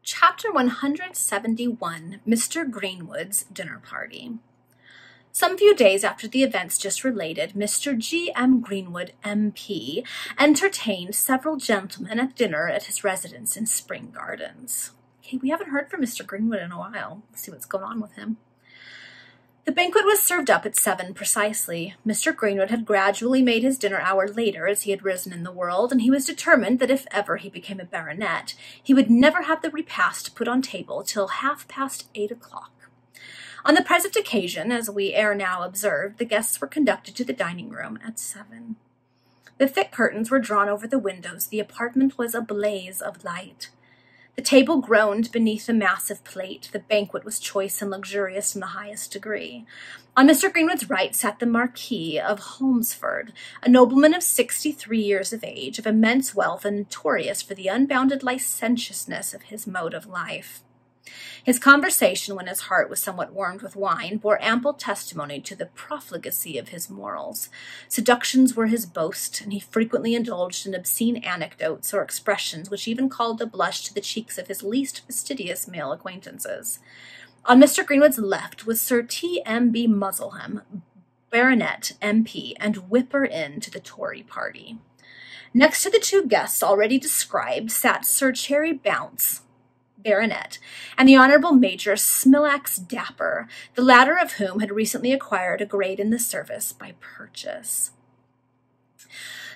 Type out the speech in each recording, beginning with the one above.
Chapter 171, Mr. Greenwood's Dinner Party. Some few days after the events just related, Mr. G.M. Greenwood, M.P., entertained several gentlemen at dinner at his residence in Spring Gardens. Okay, we haven't heard from Mr. Greenwood in a while. Let's see what's going on with him. The banquet was served up at 7 precisely. Mr. Greenwood had gradually made his dinner hour later as he had risen in the world, and he was determined that if ever he became a baronet, he would never have the repast put on table till 8:30 o'clock. On the present occasion, as we ere now observed, the guests were conducted to the dining-room at 7. The thick curtains were drawn over the windows. The apartment was a blaze of light. The table groaned beneath the massive plate. The banquet was choice and luxurious in the highest degree. On Mr. Greenwood's right sat the Marquis of Holmesford, a nobleman of 63 years of age, of immense wealth, and notorious for the unbounded licentiousness of his mode of life. His conversation, when his heart was somewhat warmed with wine, bore ample testimony to the profligacy of his morals. Seductions were his boast, and he frequently indulged in obscene anecdotes or expressions which even called the blush to the cheeks of his least fastidious male acquaintances. On Mr. Greenwood's left was Sir T.M.B. Muzzleham, Baronet, M.P., and whipper-in to the Tory party. Next to the two guests already described sat Sir Cherry Bounce, Baronet, and the Honourable Major Smilax Dapper, the latter of whom had recently acquired a grade in the service by purchase.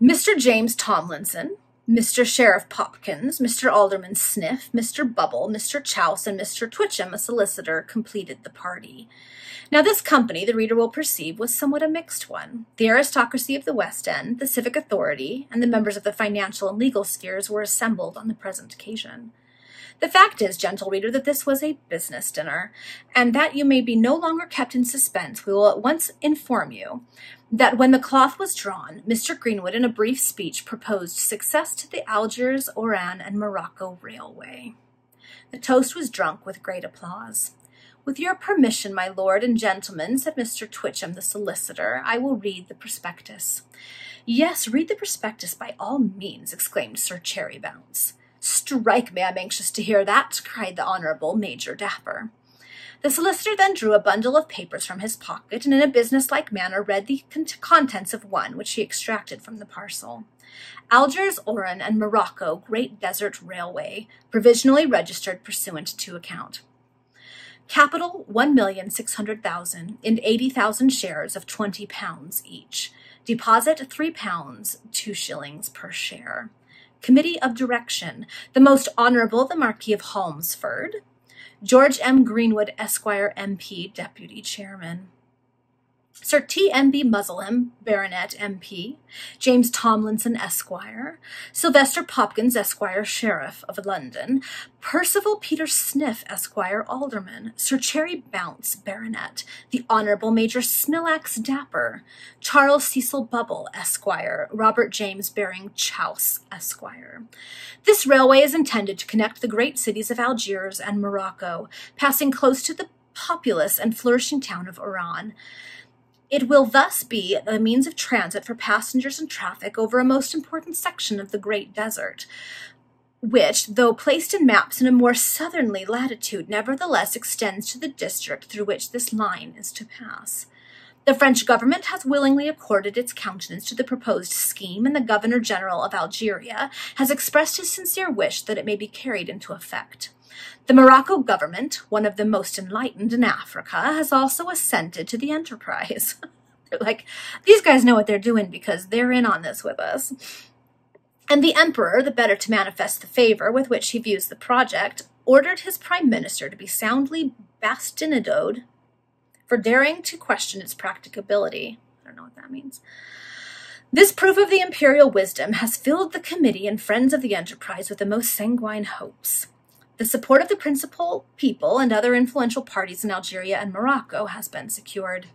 Mr. James Tomlinson, Mr. Sheriff Popkins, Mr. Alderman Sniff, Mr. Bubble, Mr. Chouse, and Mr. Twitcham, a solicitor, completed the party. Now this company, the reader will perceive, was somewhat a mixed one. The aristocracy of the West End, the civic authority, and the members of the financial and legal spheres were assembled on the present occasion. The fact is, gentle reader, that this was a business dinner, and that you may be no longer kept in suspense, we will at once inform you that when the cloth was drawn, Mr. Greenwood, in a brief speech, proposed success to the Algiers, Oran, and Morocco Railway. The toast was drunk with great applause. "With your permission, my lord and gentlemen," said Mr. Twitcham, the solicitor, "I will read the prospectus." "Yes, read the prospectus by all means," exclaimed Sir Cherry Bounce. "Strike me, I'm anxious to hear that," cried the Honourable Major Dapper. The solicitor then drew a bundle of papers from his pocket, and in a business-like manner read the contents of one, which he extracted from the parcel. "Algiers, Oran, and Morocco Great Desert Railway, provisionally registered pursuant to account. Capital 1,600,000 in 80,000 shares of £20 each. Deposit £3, 2 shillings per share. Committee of Direction, the Most Honourable the Marquis of Holmesford, George M. Greenwood, Esquire, M.P., Deputy Chairman. Sir T.M.B. Muzzleham, Baronet, M.P., James Tomlinson, Esquire, Sylvester Popkins, Esquire, Sheriff of London, Percival Peter Sniff, Esquire, Alderman, Sir Cherry Bounce, Baronet, the Honourable Major Smilax Dapper, Charles Cecil Bubble, Esquire, Robert James Baring Chouse, Esquire. This railway is intended to connect the great cities of Algiers and Morocco, passing close to the populous and flourishing town of Oran. It will thus be the means of transit for passengers and traffic over a most important section of the Great Desert, which, though placed in maps in a more southerly latitude, nevertheless extends to the district through which this line is to pass. The French government has willingly accorded its countenance to the proposed scheme, and the Governor-General of Algeria has expressed his sincere wish that it may be carried into effect. The Morocco government, one of the most enlightened in Africa, has also assented to the enterprise. They're like, these guys know what they're doing because they're in on this with us. And the emperor, the better to manifest the favor with which he views the project, ordered his prime minister to be soundly bastinadoed for daring to question its practicability. I don't know what that means. This proof of the imperial wisdom has filled the committee and friends of the enterprise with the most sanguine hopes. The support of the principal people and other influential parties in Algeria and Morocco has been secured.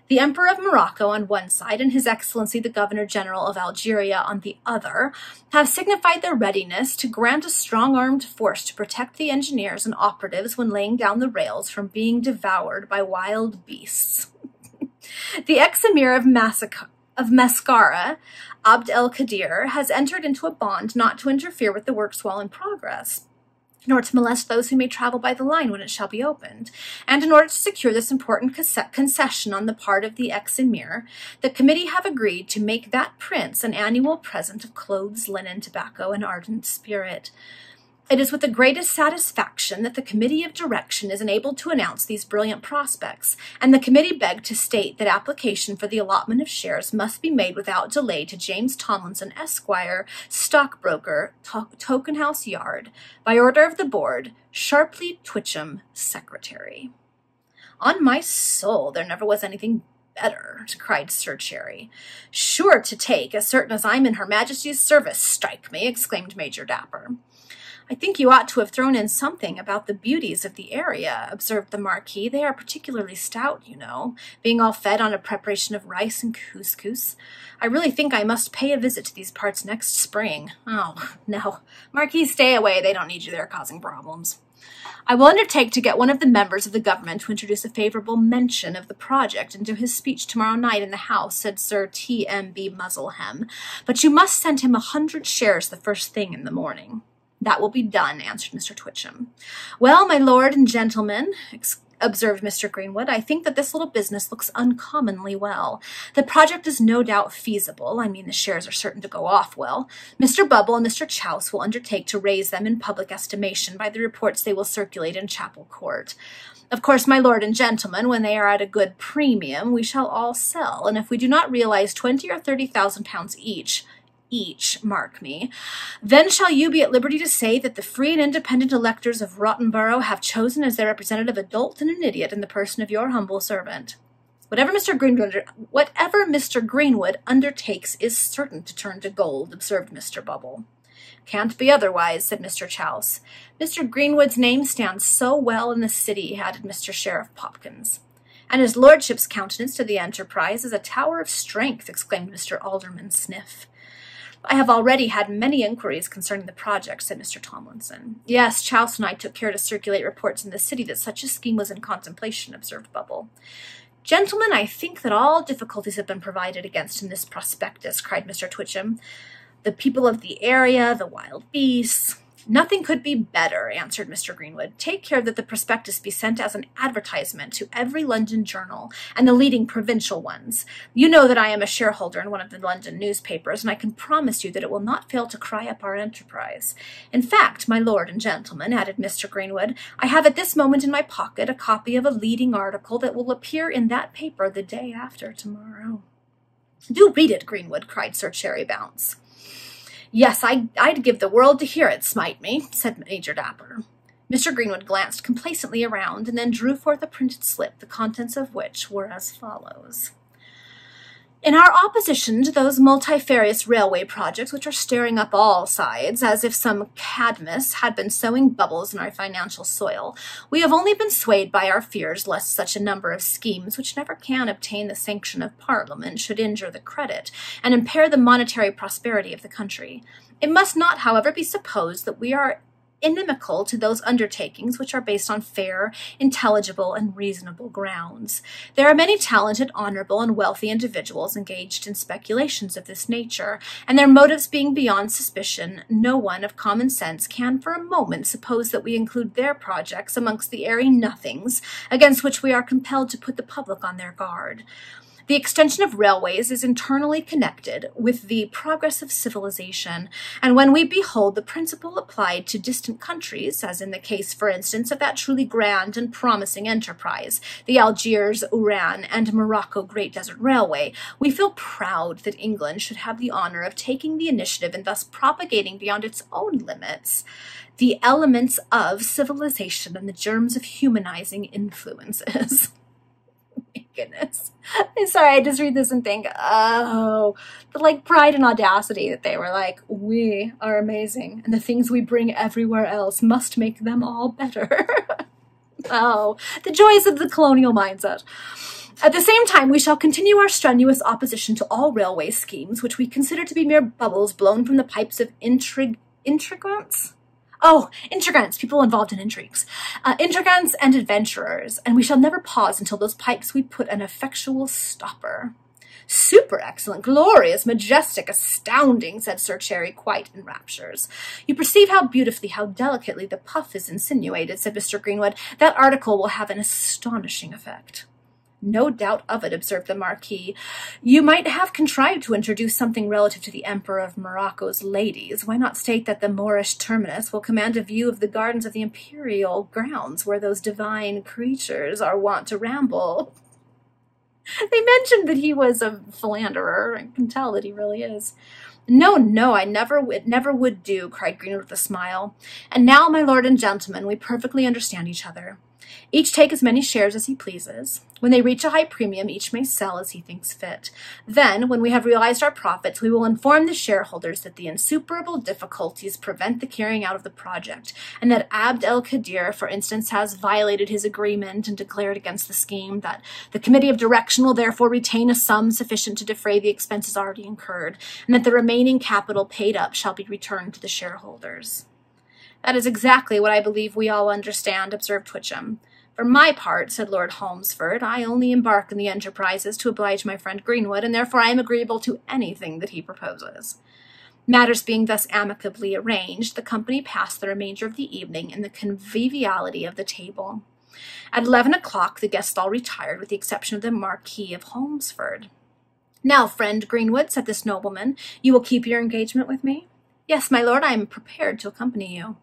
The Emperor of Morocco on one side and His Excellency the Governor-General of Algeria on the other have signified their readiness to grant a strong-armed force to protect the engineers and operatives when laying down the rails from being devoured by wild beasts. The ex-emir of Mascara, Abd el-Qadir, has entered into a bond not to interfere with the works while in progress, nor to molest those who may travel by the line when it shall be opened. And in order to secure this important concession on the part of the ex-emir, the committee have agreed to make that prince an annual present of clothes, linen, tobacco, and ardent spirit. It is with the greatest satisfaction that the Committee of Direction is enabled to announce these brilliant prospects, and the committee beg to state that application for the allotment of shares must be made without delay to James Tomlinson, Esquire, stockbroker, Token House Yard, by order of the board, Sharpley Twitcham, secretary. On my soul, there never was anything better, cried Sir Cherry. Sure to take, as certain as I'm in Her Majesty's service, strike me, exclaimed Major Dapper. I think you ought to have thrown in something about the beauties of the area, observed the Marquis. They are particularly stout, you know, being all fed on a preparation of rice and couscous. I really think I must pay a visit to these parts next spring. Oh, no. Marquis, stay away. They don't need you there causing problems. I will undertake to get one of the members of the government to introduce a favorable mention of the project into his speech tomorrow night in the House, said Sir T.M.B. Muzzlehem, but you must send him 100 shares the first thing in the morning. That will be done, answered Mr. Twitcham. Well, my lord and gentlemen, observed Mr. Greenwood, I think that this little business looks uncommonly well. The project is no doubt feasible. I mean, the shares are certain to go off well. Mr. Bubble and Mr. Chouse will undertake to raise them in public estimation by the reports they will circulate in Chapel Court. Of course, my lord and gentlemen, when they are at a good premium, we shall all sell, and if we do not realize 20 or 30,000 pounds each, mark me, then shall you be at liberty to say that the free and independent electors of Rottenborough have chosen as their representative a dolt and an idiot in the person of your humble servant. Whatever Mr. Greenwood undertakes is certain to turn to gold, observed Mr. Bubble. Can't be otherwise, said Mr. Chouse. Mr. Greenwood's name stands so well in the city, added Mr. Sheriff Popkins. And his lordship's countenance to the enterprise is a tower of strength, exclaimed Mr. Alderman Sniff. I have already had many inquiries concerning the project, said Mr. Tomlinson. Yes, Chouse and I took care to circulate reports in the city that such a scheme was in contemplation, observed Bubble. Gentlemen, I think that all difficulties have been provided against in this prospectus, cried Mr. Twitcham. The people of the area, the wild beasts. Nothing could be better, answered Mr. Greenwood. Take care that the prospectus be sent as an advertisement to every London journal and the leading provincial ones. You know that I am a shareholder in one of the London newspapers, and I can promise you that it will not fail to cry up our enterprise. In fact, my lord and gentlemen, added Mr. Greenwood, I have at this moment in my pocket a copy of a leading article that will appear in that paper the day after tomorrow. Do read it, Greenwood, cried Sir Cherry Bounce. Yes, I'd give the world to hear it, smite me, said Major Dapper. Mr. Greenwood glanced complacently around and then drew forth a printed slip, the contents of which were as follows. In our opposition to those multifarious railway projects which are stirring up all sides, as if some Cadmus had been sowing bubbles in our financial soil, we have only been swayed by our fears lest such a number of schemes, which never can obtain the sanction of Parliament, should injure the credit and impair the monetary prosperity of the country. It must not, however, be supposed that we are inimical to those undertakings which are based on fair, intelligible, and reasonable grounds. There are many talented, honorable, and wealthy individuals engaged in speculations of this nature, and their motives being beyond suspicion, no one of common sense can for a moment suppose that we include their projects amongst the airy nothings against which we are compelled to put the public on their guard. The extension of railways is internally connected with the progress of civilization, and when we behold the principle applied to distant countries, as in the case, for instance, of that truly grand and promising enterprise, the Algiers, Oran, and Morocco Great Desert Railway, we feel proud that England should have the honor of taking the initiative in thus propagating beyond its own limits the elements of civilization and the germs of humanizing influences. Goodness. I'm sorry, I just read this and think, oh, the pride and audacity that they were like, we are amazing, and the things we bring everywhere else must make them all better. Oh, the joys of the colonial mindset. At the same time, we shall continue our strenuous opposition to all railway schemes, which we consider to be mere bubbles blown from the pipes of intrigants. Oh, intrigants, people involved in intrigues. Intrigants and adventurers, and we shall never pause until those pikes we put an effectual stopper. Super excellent, glorious, majestic, astounding, said Sir Cherry, quite in raptures. You perceive how beautifully, how delicately the puff is insinuated, said Mr. Greenwood. That article will have an astonishing effect. No doubt of it, observed the Marquis. You might have contrived to introduce something relative to the Emperor of Morocco's ladies. Why not state that the Moorish terminus will command a view of the gardens of the imperial grounds where those divine creatures are wont to ramble? They mentioned that he was a philanderer. I can tell that he really is. No, no, it never would do, cried Greenwood with a smile. And now, my lord and gentlemen, we perfectly understand each other. Each take as many shares as he pleases. When they reach a high premium, each may sell as he thinks fit. Then, when we have realized our profits, we will inform the shareholders that the insuperable difficulties prevent the carrying out of the project, and that Abd el-Kadir, for instance, has violated his agreement and declared against the scheme, that the Committee of Direction will therefore retain a sum sufficient to defray the expenses already incurred, and that the remaining capital paid up shall be returned to the shareholders. That is exactly what I believe we all understand, observed Twitchem. For my part, said Lord Holmesford, I only embark in the enterprises to oblige my friend Greenwood, and therefore I am agreeable to anything that he proposes. Matters being thus amicably arranged, the company passed the remainder of the evening in the conviviality of the table. At 11 o'clock, the guests all retired, with the exception of the Marquis of Holmesford. Now, friend Greenwood, said this nobleman, you will keep your engagement with me? Yes, my lord, I am prepared to accompany you.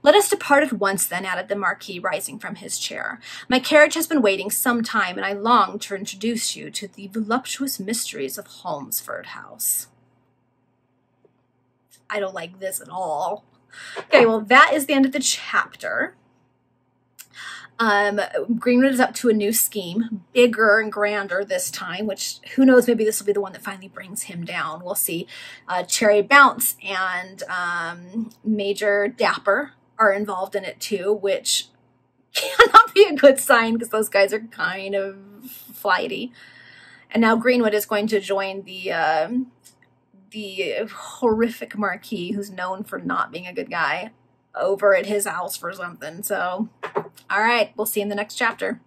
Let us depart at once, then, added the Marquis, rising from his chair. My carriage has been waiting some time, and I long to introduce you to the voluptuous mysteries of Holmesford House. I don't like this at all. Okay, well, that is the end of the chapter. Greenwood is up to a new scheme, bigger and grander this time, which, who knows, maybe this will be the one that finally brings him down. We'll see. Cherry Bounce and Major Dapper are involved in it too, which cannot be a good sign because those guys are kind of flighty. And now Greenwood is going to join the horrific Marquis, who's known for not being a good guy, over at his house for something. So, all right, we'll see you in the next chapter.